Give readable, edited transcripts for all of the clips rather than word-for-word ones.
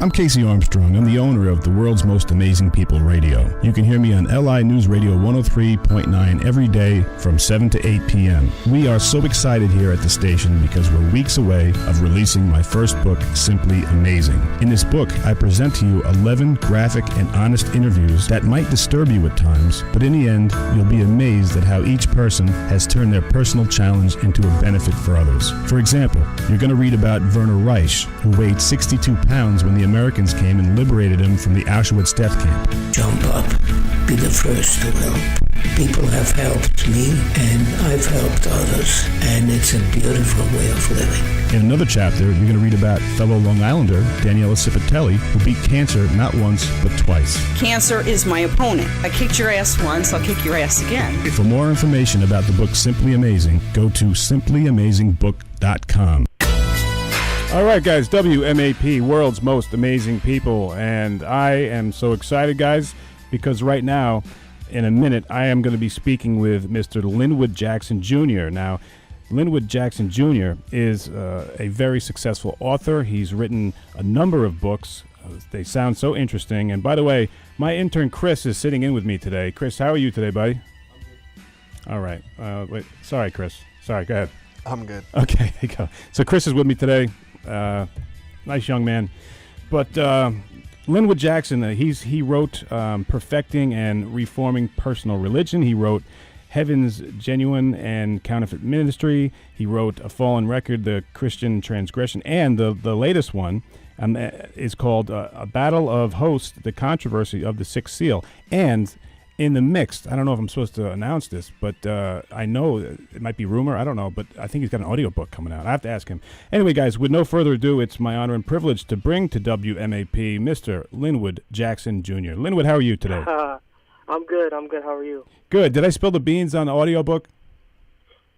I'm Casey Armstrong. I'm the owner of the world's most amazing people radio. You can hear me on LI News Radio 103.9 every day from 7 to 8 p.m. We are so excited here at the station because we're weeks away of releasing my first book, Simply Amazing. In this book, I present to you 11 graphic and honest interviews that might disturb you at times, but in the end, you'll be amazed at how each person has turned their personal challenge into a benefit for others. For example, you're going to read about Werner Reich, who weighed 62 pounds when the Americans came and liberated him from the Auschwitz death camp. Jump up, be the first to help. People have helped me, and I've helped others, and it's a beautiful way of living. In another chapter, you're going to read about fellow Long Islander Daniela Cipitelli, who beat cancer not once, but twice. Cancer is my opponent. I kicked your ass once, I'll kick your ass again. For more information about the book Simply Amazing, go to simplyamazingbook.com. All right, guys, WMAP, world's most amazing people, and I am so excited, guys, because right now, in a minute, I am going to be speaking with Mr. Linwood Jackson Jr. Now, Linwood Jackson Jr. is a very successful author. He's written a number of books. They sound so interesting. And by the way, my intern Chris is sitting in with me today. Chris, how are you today, buddy? I'm good. All right. Wait. Sorry, Chris. Sorry, go ahead. I'm good. Okay, there you go. So Chris is with me today. Nice young man. But Linwood Jackson, he wrote Perfecting and Reforming Personal Religion. He wrote Heaven's Genuine and Counterfeit Ministry. He wrote A Fallen Record, The Christian Transgression. And the latest one is called A Battle of Hosts, The Controversy of the Sixth Seal. And in the mix, I don't know if I'm supposed to announce this, but I know it might be rumor. I don't know, but I think he's got an audiobook coming out. I have to ask him. Anyway, guys, with no further ado, it's my honor and privilege to bring to WMAP Mr. Linwood Jackson Jr. Linwood, how are you today? I'm good. How are you? Good. Did I spill the beans on the audiobook?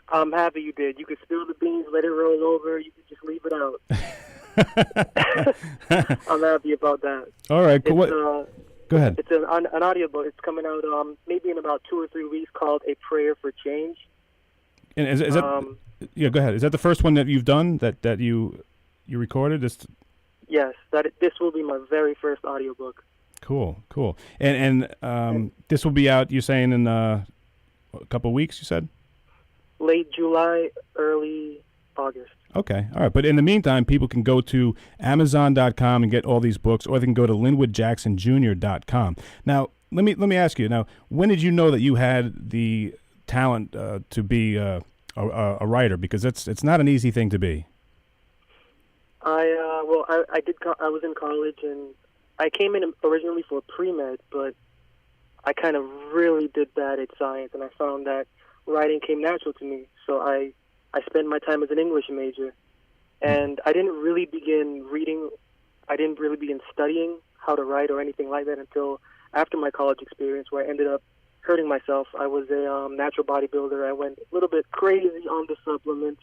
I'm happy you did. You could spill the beans, let it roll over. You could just leave it out. I'm happy about that. All right. Cool. Go ahead. It's an audiobook. It's coming out maybe in about 2 or 3 weeks, called A Prayer for Change. And is that? Yeah, go ahead. Is that the first one that you've done that you recorded? Yes. This will be my very first audiobook. Cool. And this will be out, you're saying, in a couple of weeks, you said? Late July, early August. Okay, all right. But in the meantime, people can go to Amazon.com and get all these books, or they can go to LinwoodJacksonJr.com. Now, let me ask you. Now, when did you know that you had the talent to be a writer? Because it's not an easy thing to be. I was in college, and I came in originally for pre-med, but I kind of really did bad at science, and I found that writing came natural to me. So I spent my time as an English major, and I didn't really begin reading. I didn't really begin studying how to write or anything like that until after my college experience, where I ended up hurting myself. I was a natural bodybuilder. I went a little bit crazy on the supplements,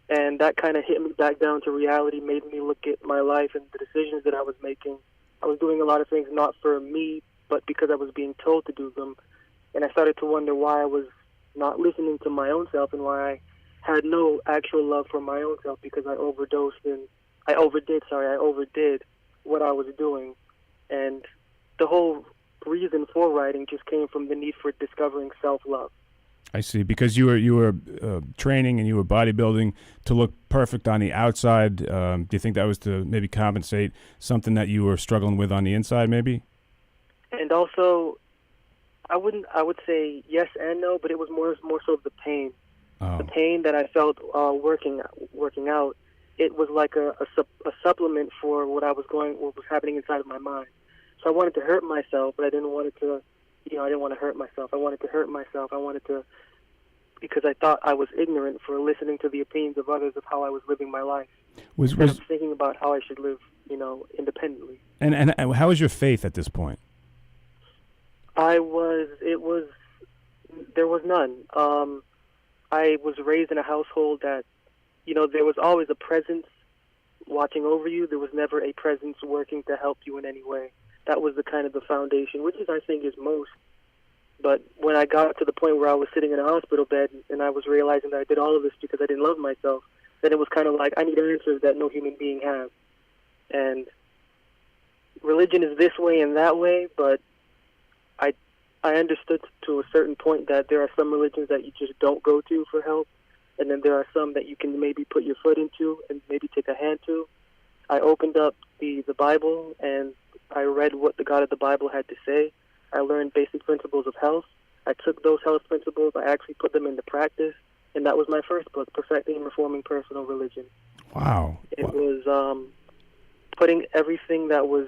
and that kind of hit me back down to reality, made me look at my life and the decisions that I was making. I was doing a lot of things not for me, but because I was being told to do them, and I started to wonder why I was not listening to my own self and why I had no actual love for my own self, because I overdid what I was doing. And the whole reason for writing just came from the need for discovering self-love. I see, because you were training and you were bodybuilding to look perfect on the outside. Do you think that was to maybe compensate something that you were struggling with on the inside, maybe? And also, I would say yes and no, but it was more so the pain. Oh. The pain that I felt working out, it was like a supplement for what was happening inside of my mind. So I wanted to hurt myself, but I didn't want to hurt myself. I wanted to hurt myself. Because I thought I was ignorant for listening to the opinions of others of how I was living my life. Instead of thinking about how I should live, independently. And how is your faith at this point? There was none. I was raised in a household that, there was always a presence watching over you. There was never a presence working to help you in any way. That was the kind of the foundation, which I think is most. But when I got to the point where I was sitting in a hospital bed and I was realizing that I did all of this because I didn't love myself, then it was kind of like I need answers that no human being has. And religion is this way and that way, but I understood to a certain point that there are some religions that you just don't go to for help, and then there are some that you can maybe put your foot into and maybe take a hand to. I opened up the Bible, and I read what the God of the Bible had to say. I learned basic principles of health. I took those health principles, I actually put them into practice, and that was my first book, Perfecting and Reforming Personal Religion. Wow. It was putting everything that was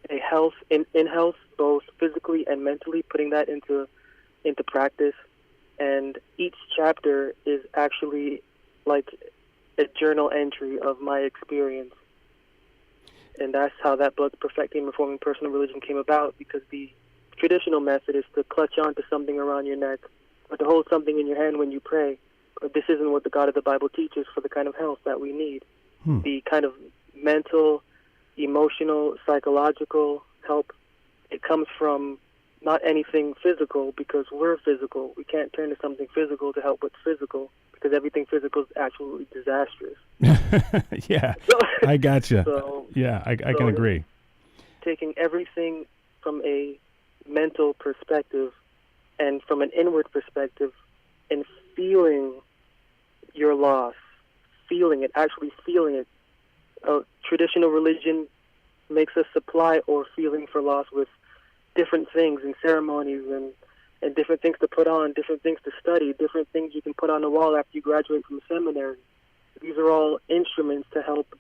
a health in health, both physically and mentally, putting that into practice. And each chapter is actually like a journal entry of my experience. And that's how that book, Perfecting and Reforming Personal Religion, came about, because the traditional method is to clutch onto something around your neck or to hold something in your hand when you pray. But this isn't what the God of the Bible teaches for the kind of health that we need. The kind of mental, emotional, psychological help, it comes from not anything physical, because we're physical. We can't turn to something physical to help what's physical, because everything physical is absolutely disastrous. Yeah, I gotcha. So, I can agree. Taking everything from a mental perspective and from an inward perspective, and feeling your loss, actually feeling it. Traditional religion makes us supply or feeling for loss with different things and ceremonies and different things to put on, different things to study, different things you can put on the wall after you graduate from seminary. These are all instruments to help,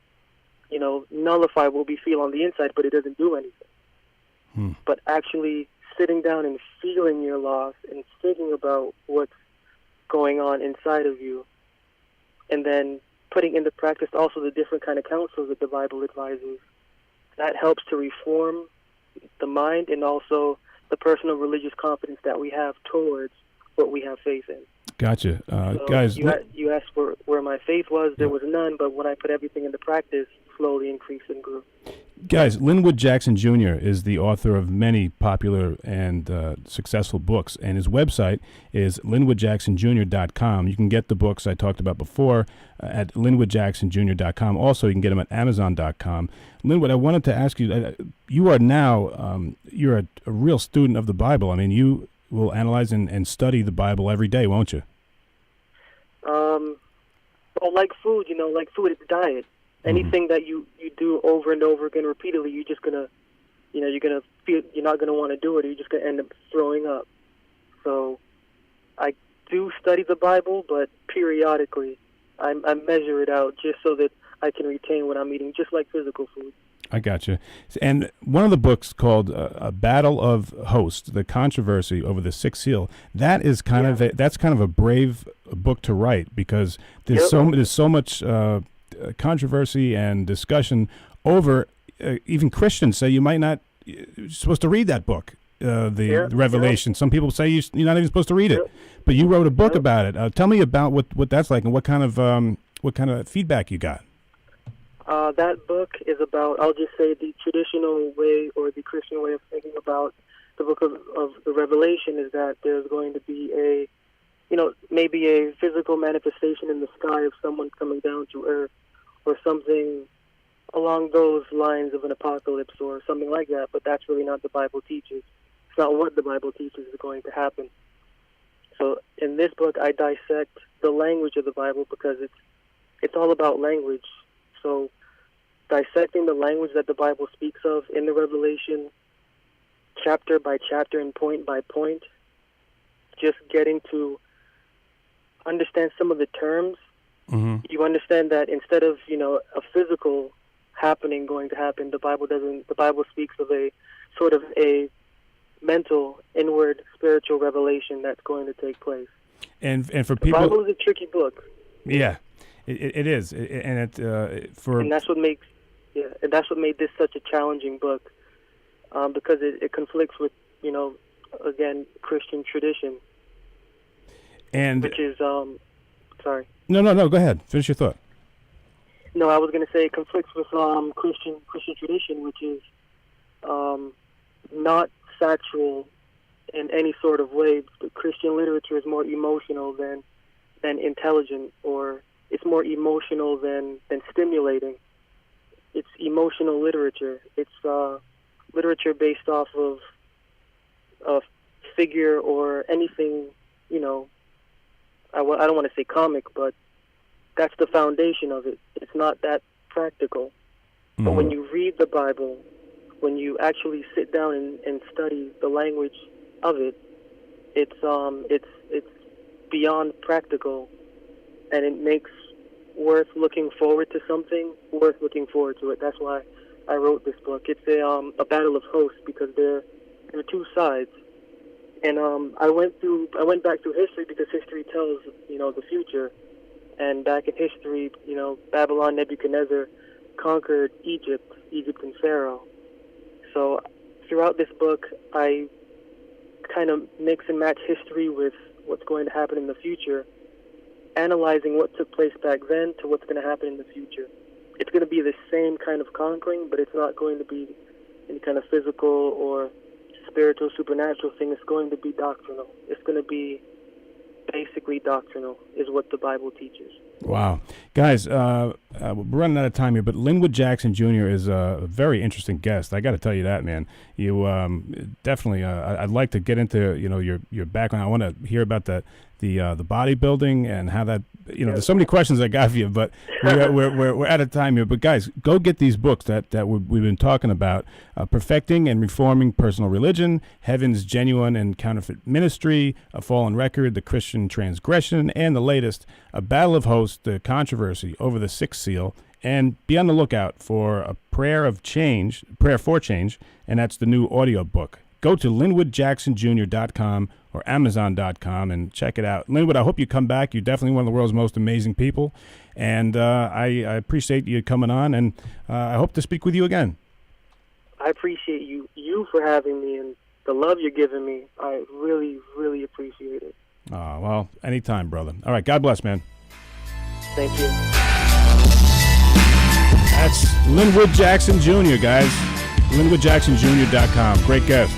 nullify what we feel on the inside, but it doesn't do anything. But actually sitting down and feeling your loss and thinking about what's going on inside of you, and then putting into practice also the different kind of counsels that the Bible advises, that helps to reform the mind and also the personal religious confidence that we have towards what we have faith in. Gotcha. So Guys, you asked where my faith was. There was none, but when I put everything into practice, slowly increased and grew. Guys, Linwood Jackson Jr. is the author of many popular and successful books, and his website is linwoodjacksonjr.com. You can get the books I talked about before at linwoodjacksonjr.com. Also, you can get them at amazon.com. Linwood, I wanted to ask you, you are now, you're a real student of the Bible. I mean, you will analyze and study the Bible every day, won't you? Well, like food, it's diet. Anything that you do over and over again repeatedly, you're just gonna, you're gonna feel you're not gonna want to do it. Or you're just gonna end up throwing up. So, I do study the Bible, but periodically, I measure it out just so that I can retain what I'm eating, just like physical food. I gotcha. And one of the books called "A Battle of Hosts: The Controversy Over the Sixth Seal." That is kind of a brave book to write, because there's so much controversy and discussion over. Even Christians say you might not. You're supposed to read that book, the Revelation. Some people say you're not even supposed to read it, but you wrote a book about it. Tell me about what that's like and what kind of feedback you got. That book is about, I'll just say, the traditional way or the Christian way of thinking about the book of the Revelation is that there's going to be maybe a physical manifestation in the sky of someone coming down to earth, or something along those lines of an apocalypse or something like that, but that's really not the Bible teaches. It's not what the Bible teaches is going to happen. So in this book, I dissect the language of the Bible, because it's all about language. So dissecting the language that the Bible speaks of in the Revelation, chapter by chapter and point by point, just getting to understand some of the terms. Mm-hmm. You understand that instead of, a physical happening going to happen, the Bible speaks of a sort of a mental, inward, spiritual revelation that's going to take place. And for people, the Bible is a tricky book. Yeah, it is, and that's what made this such a challenging book, because it conflicts with again, Christian tradition, and which is sorry. No, go ahead. Finish your thought. No, I was going to say it conflicts with Christian tradition, which is not factual in any sort of way. But Christian literature is more emotional than intelligent, or it's more emotional than stimulating. It's emotional literature. It's literature based off of a figure or anything, you know, I don't want to say comic, but that's the foundation of it. It's not that practical. Mm-hmm. But when you read the Bible, when you actually sit down and study the language of it, it's beyond practical, and it makes worth looking forward to something, worth looking forward to it. That's why I wrote this book. It's a battle of hosts, because there are two sides. And I went back through history, because history tells, you know, the future. And back in history, you know, Babylon, Nebuchadnezzar conquered Egypt and Pharaoh. So throughout this book, I kind of mix and match history with what's going to happen in the future, analyzing what took place back then to what's going to happen in the future. It's going to be the same kind of conquering, but it's not going to be any kind of physical or spiritual, supernatural thing. It's going to be doctrinal. It's going to be basically doctrinal, is what the Bible teaches. Wow. Guys, we're running out of time here, but Linwood Jackson Jr. is a very interesting guest. I got to tell you that, man. You definitely, I'd like to get into, you know, your background. I want to hear about the bodybuilding and how that, you know, there's so many questions I got for you, but we're out of time here. But guys, go get these books that we've been talking about: Perfecting and Reforming Personal Religion, Heaven's Genuine and Counterfeit Ministry, A Fallen Record, The Christian Transgression, and the latest, A Battle of Hosts, The Controversy Over the Sixth Seal. And be on the lookout for a Prayer for Change, and that's the new audio book. Go to linwoodjacksonjr.com or amazon.com and check it out. Linwood, I hope you come back. You're definitely one of the world's most amazing people, and I appreciate you coming on, and I hope to speak with you again. I appreciate you for having me, and the love you're giving me. I really, really appreciate it. Well, anytime, brother. All right, God bless, man. Thank you. That's Linwood Jackson Jr., guys. LinwoodJacksonJr.com. Great guest.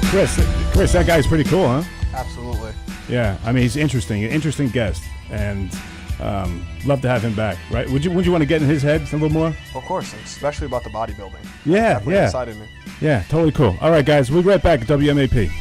Chris, that guy's pretty cool, huh? Absolutely. Yeah, I mean, he's an interesting guest, and love to have him back, right? Would you want to get in his head a little more? Of course, especially about the bodybuilding. Yeah, Definitely yeah. excited me. Yeah, totally cool. All right, guys, we'll be right back at WMAP.